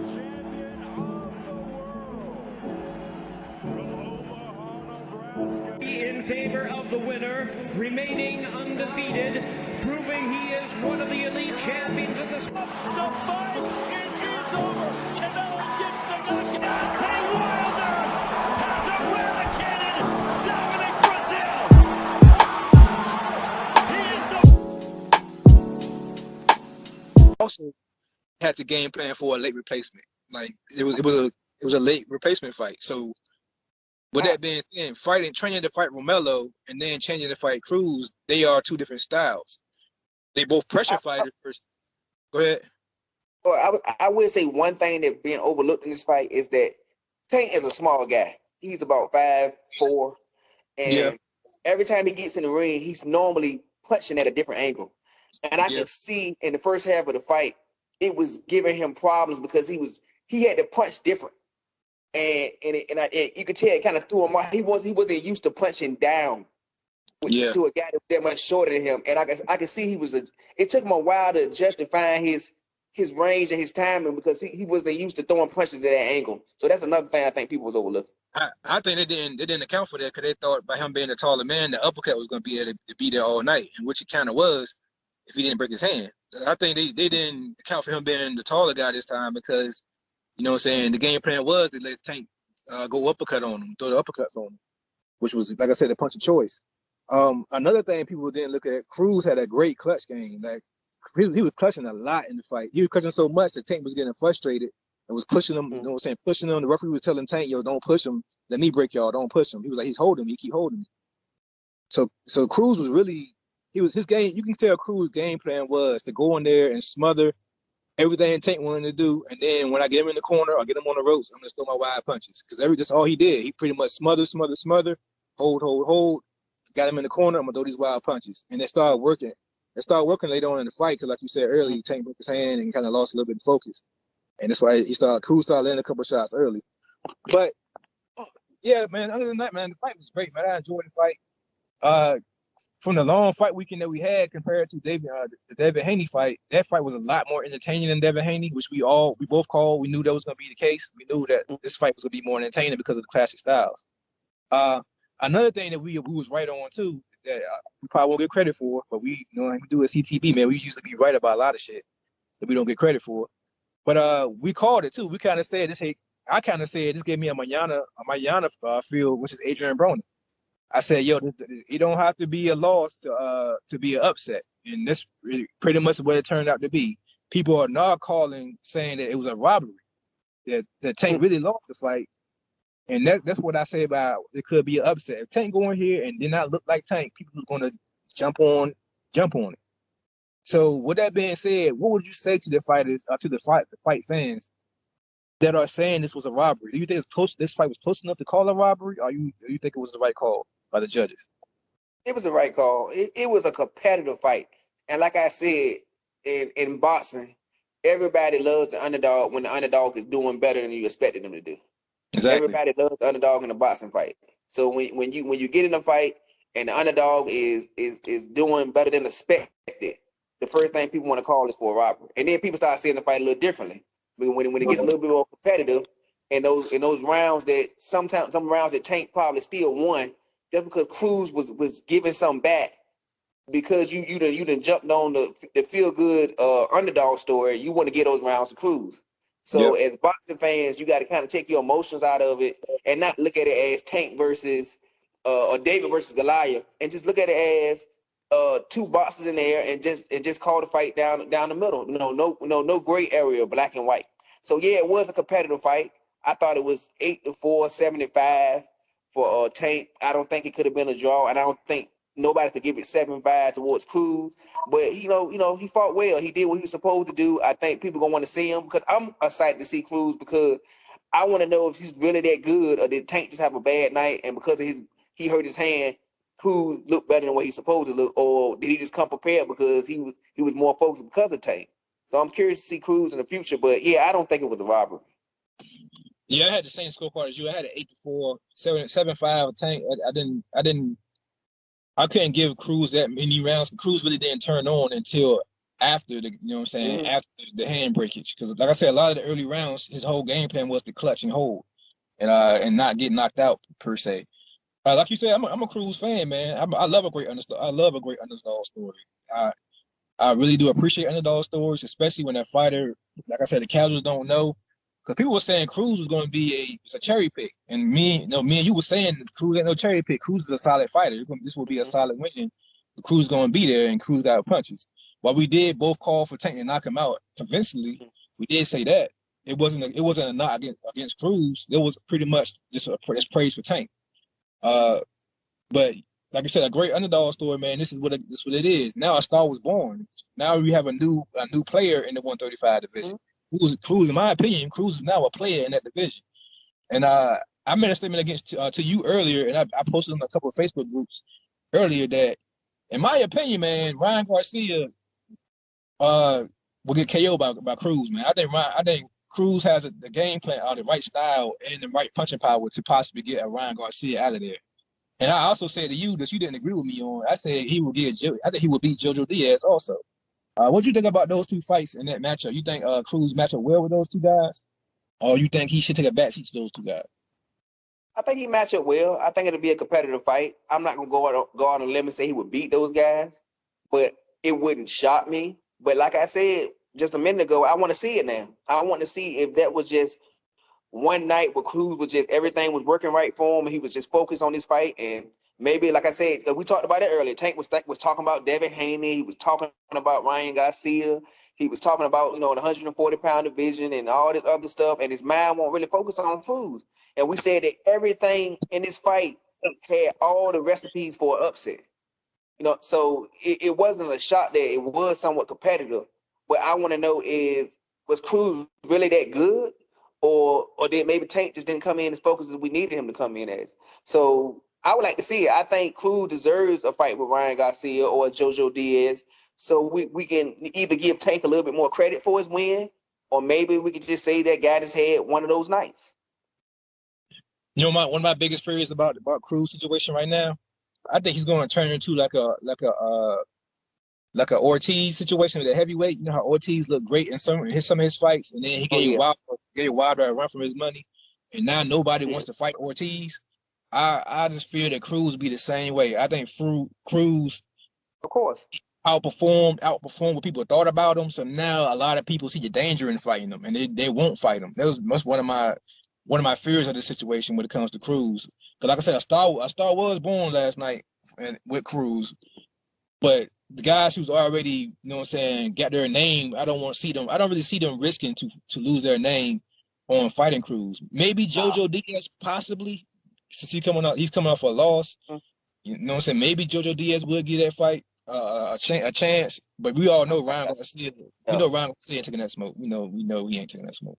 champion of the world, from Omaha, Nebraska. In favor of the winner, remaining undefeated, proving he is one of the elite champions of the sport. The fight, it is over. Canelo gets the knockout. Deontay Wilder has eradicated Dominic Brazil. He is the Also had the game plan for a late replacement. Like it was a late replacement fight. So with that being said, training to fight Romelo and then changing to fight Cruz, they are two different styles. They both pressure fighters. Go ahead. Well, I would say one thing that's being overlooked in this fight is that Tank is a small guy. He's about 5'4", and every time he gets in the ring, he's normally punching at a different angle. And I can see in the first half of the fight, it was giving him problems because he had to punch different, and you could tell it kind of threw him off. He wasn't used to punching down to a guy that much shorter than him, and I can see it took him a while to adjust to find his range and his timing because he wasn't used to throwing punches at that angle. So that's another thing I think people was overlooking. I think they didn't account for that because they thought by him being a taller man, the uppercut was going to be there to be there all night, and which it kind of was if he didn't break his hand. I think they didn't account for him being the taller guy this time because, you know what I'm saying, the game plan was to let Tank go uppercut on him, throw the uppercuts on him, which was, like I said, a punch of choice. Another thing people didn't look at, Cruz had a great clutch game. Like he was clutching a lot in the fight. He was clutching so much that Tank was getting frustrated and was pushing him, you know what I'm saying, pushing him. The referee was telling Tank, yo, don't push him. Let me break y'all, don't push him. He was like, he's holding me, he keep holding me. So Cruz was really, his game, you can tell Cruz's game plan was to go in there and smother everything Tank wanted to do, and then when I get him in the corner or get him on the ropes, I'm gonna throw my wide punches. Because that's all he did. He pretty much smother, hold, got him in the corner, I'm gonna throw these wild punches. And it started working. It started working later on in the fight, because like you said earlier, Tank broke his hand and kind of lost a little bit of focus. And that's why Cruz started landing a couple of shots early. But yeah, man, other than that, man, the fight was great, man. I enjoyed the fight. From the long fight weekend that we had compared to the Devin Haney fight, that fight was a lot more entertaining than Devin Haney, which we both called. We knew that was going to be the case. We knew that this fight was going to be more entertaining because of the classic styles. Another thing that we was right on too, that we probably won't get credit for, but we do a CTB, man. We usually be right about a lot of shit that we don't get credit for. But we called it too. We kind of said this. I kind of said this gave me a Maidana feel, which is Adrian Broner. I said, yo, it don't have to be a loss to be an upset. And that's pretty much what it turned out to be. People are now saying that it was a robbery, that Tank really lost the fight. And that's what I say about it could be an upset. If Tank go in here and did not look like Tank, people was going to jump on it. So with that being said, what would you say to the fighters, to the fight fans that are saying this was a robbery? Do you think this fight was close enough to call a robbery, or you think it was the right call by the judges? It was the right call. It was a competitive fight. And like I said, in boxing, everybody loves the underdog when the underdog is doing better than you expected them to do. Exactly. Everybody loves the underdog in a boxing fight. So when you get in a fight and the underdog is doing better than expected, the first thing people want to call is for a robbery. And then people start seeing the fight a little differently. When it gets a little bit more competitive, and those rounds that some rounds that Tank probably still won, just because Cruz was giving some back, because you done jumped on the feel good underdog story. You want to get those rounds to Cruz. So as boxing fans, you got to kind of take your emotions out of it and not look at it as Tank versus or David versus Goliath, and just look at it as two boxes in there and just call the fight down the middle. No gray area, black and white. So yeah, it was a competitive fight. I thought it was 8-4, 75 for Tank. I don't think it could have been a draw, and I don't think nobody could give it 7-5 towards Cruz. But he fought well. He did what he was supposed to do. I think people gonna want to see him, because I'm excited to see Cruz, because I want to know if he's really that good, or did Tank just have a bad night, and because of he hurt his hand, Cruz looked better than what he's supposed to look, or did he just come prepared because he was more focused because of Tank? So I'm curious to see Cruz in the future, but yeah, I don't think it was a robbery. Yeah, I had the same scorecard as you. I had an 8-4, 7-5 Tank. I couldn't give Cruz that many rounds. Cruz really didn't turn on until after the, you know what I'm saying, Mhm. after the hand breakage. Because like I said, a lot of the early rounds, his whole game plan was to clutch and hold, and not get knocked out per se. Like you said, I'm a Cruz fan, man. I love a great underdog. I love a great underdog story. I I really do appreciate underdog stories, especially when that fighter, like I said, the casuals don't know. Because people were saying Cruz was going to be a cherry pick, and me and you were saying Cruz ain't no cherry pick. Cruz is a solid fighter. This will be a solid win. Cruz is going to be there, and Cruz got punches. While we did both call for Tank to knock him out convincingly, we did say that it wasn't a knock against Cruz. It was pretty much just praise for Tank. But like I said, a great underdog story, man. This is what it is. Now a star was born. Now we have a new player in the 135 division. Cruz, in my opinion, Cruz is now a player in that division. And I made a statement against to you earlier, and I posted on a couple of Facebook groups earlier that, in my opinion, man, Ryan Garcia will get KO by Cruz, man. I think Cruz has the game plan, the right style, and the right punching power to possibly get a Ryan Garcia out of there. And I also said to you that you didn't agree with me on. I said I think he would beat JoJo Diaz also. What do you think about those two fights in that matchup? You think Cruz match up well with those two guys, or you think he should take a backseat to those two guys? I think he match up well. I think it'll be a competitive fight. I'm not gonna go on a limb and say he would beat those guys, but it wouldn't shock me. But like I said just a minute ago, I want to see it now. I want to see if that was just one night where Cruz was just everything was working right for him, and he was just focused on this fight. And maybe, like I said, we talked about it earlier. Tank was talking about Devin Haney. He was talking about Ryan Garcia. He was talking about the 140-pound division and all this other stuff, and his mind won't really focus on Cruz. And we said that everything in this fight had all the recipes for an upset. So it wasn't a shock that it was somewhat competitive. What I want to know is, was Cruz really that good? Or did maybe Tank just didn't come in as focused as we needed him to come in as? So I would like to see it. I think Cruz deserves a fight with Ryan Garcia or JoJo Diaz. So we can either give Tank a little bit more credit for his win, or maybe we could just say that guy just had one of those nights. One of my biggest fears about Cruz situation right now, I think he's going to turn into like a Ortiz situation with a heavyweight. You know how Ortiz looked great in some of his fights, and then he gave Wilder a run from his money, and now nobody wants to fight Ortiz. I just fear that Cruz will be the same way. I think Cruz, of course, outperformed what people thought about him. So now a lot of people see the danger in fighting him, and they won't fight him. That's one of my fears of this situation when it comes to Cruz. Because like I said, a star was born last night with Cruz, but the guys who's already, got their name, I don't really see them risking to lose their name on fighting Cruz. Maybe JoJo Diaz possibly, since he's coming off a loss. You know what I'm saying? Maybe JoJo Diaz will give that fight a chance, but we all know Ryan Garcia. We know Ryan Garcia taking that smoke. We know he ain't taking that smoke.